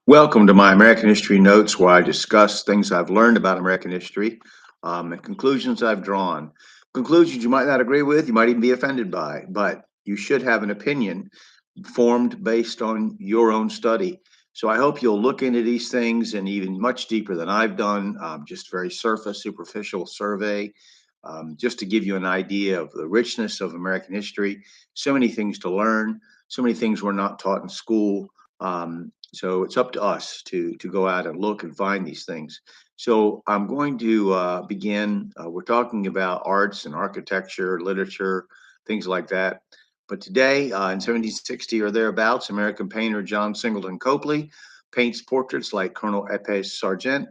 Welcome to my American History Notes, where I discuss things I've learned about American history and conclusions I've drawn. Conclusions you might not agree with, you might even be offended by, but you should have an opinion formed based on your own study. So I hope you'll look into these things and even much deeper than I've done, just very surface, superficial survey, just to give you an idea of the richness of American history. So many things to learn, so many things we're not taught in school. So it's up to us to go out and look and find these things. So I'm going to begin. We're talking about arts and architecture, literature, things like that. But today, in 1760 or thereabouts, American painter John Singleton Copley paints portraits like Colonel Epes Sargent.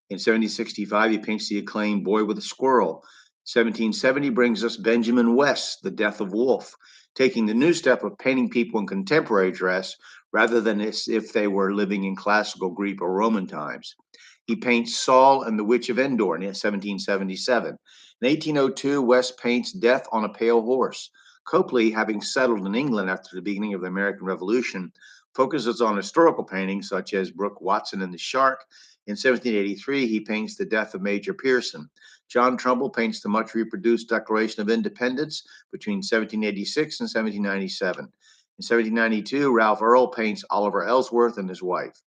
In 1765, he paints the acclaimed Boy with a Squirrel. 1770 brings us Benjamin West, The Death of Wolfe, taking the new step of painting people in contemporary dress rather than as if they were living in classical Greek or Roman times. He paints Saul and the Witch of Endor in 1777. In 1802, West paints Death on a Pale Horse. Copley, having settled in England after the beginning of the American Revolution, focuses on historical paintings such as Brooke Watson and the Shark. In 1783, he paints The Death of Major Pearson. John Trumbull paints the much reproduced Declaration of Independence between 1786 and 1797. In 1792, Ralph Earl paints Oliver Ellsworth and his wife.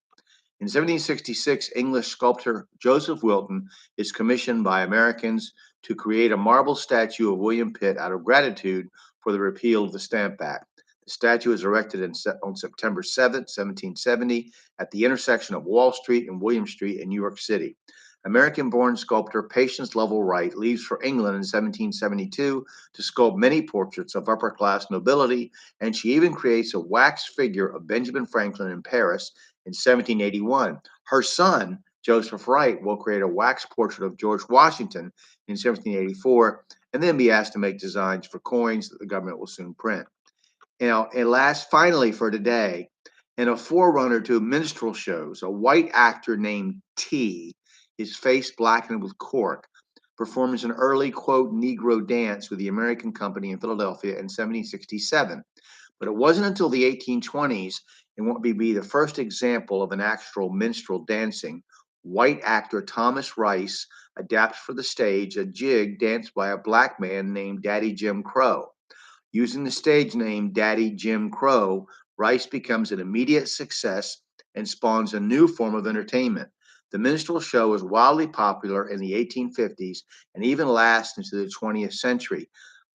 In 1766, English sculptor Joseph Wilton is commissioned by Americans to create a marble statue of William Pitt out of gratitude for the repeal of the Stamp Act. The statue is erected on September 7th, 1770, at the intersection of Wall Street and William Street in New York City. American-born sculptor Patience Lovell Wright leaves for England in 1772 to sculpt many portraits of upper-class nobility, and she even creates a wax figure of Benjamin Franklin in Paris in 1781. Her son, Joseph Wright, will create a wax portrait of George Washington in 1784, and then be asked to make designs for coins that the government will soon print. And last, finally for today, in a forerunner to minstrel shows, a white actor named T, his face blackened with cork, performs an early, quote, Negro dance with the American Company in Philadelphia in 1767. But it wasn't until the 1820s, and what would be the first example of an actual minstrel dancing, white actor Thomas Rice adapts for the stage a jig danced by a black man named Daddy Jim Crow. Using the stage name Daddy Jim Crow, Rice becomes an immediate success and spawns a new form of entertainment. The minstrel show was wildly popular in the 1850s and even lasts into the 20th century.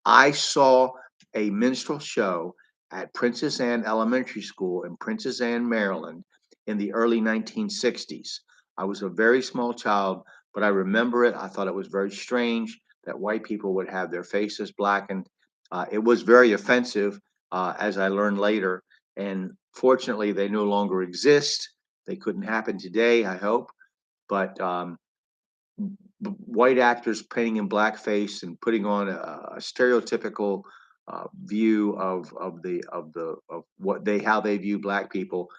I saw a minstrel show at Princess Anne Elementary School in Princess Anne, Maryland in the early 1960s. I was a very small child, but I remember it. I thought it was very strange that white people would have their faces blackened. It was very offensive, as I learned later. And fortunately, they no longer exist. They couldn't happen today, I hope. But white actors painting in blackface and putting on a stereotypical view of what they how they view black people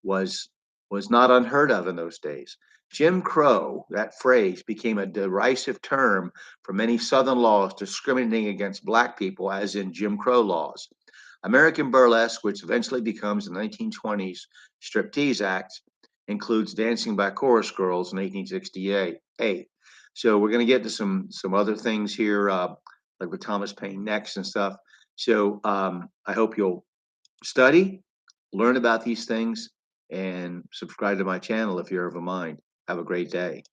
was was not unheard of in those days. Jim Crow, that phrase became a derisive term for many Southern laws discriminating against black people, as in Jim Crow laws. American burlesque, which eventually becomes the 1920s Striptease Act, includes dancing by chorus girls in 1868. So we're going to get to some other things here, like with Thomas Paine next and stuff. So I hope you'll study, learn about these things, and subscribe to my channel if you're of a mind. Have a great day.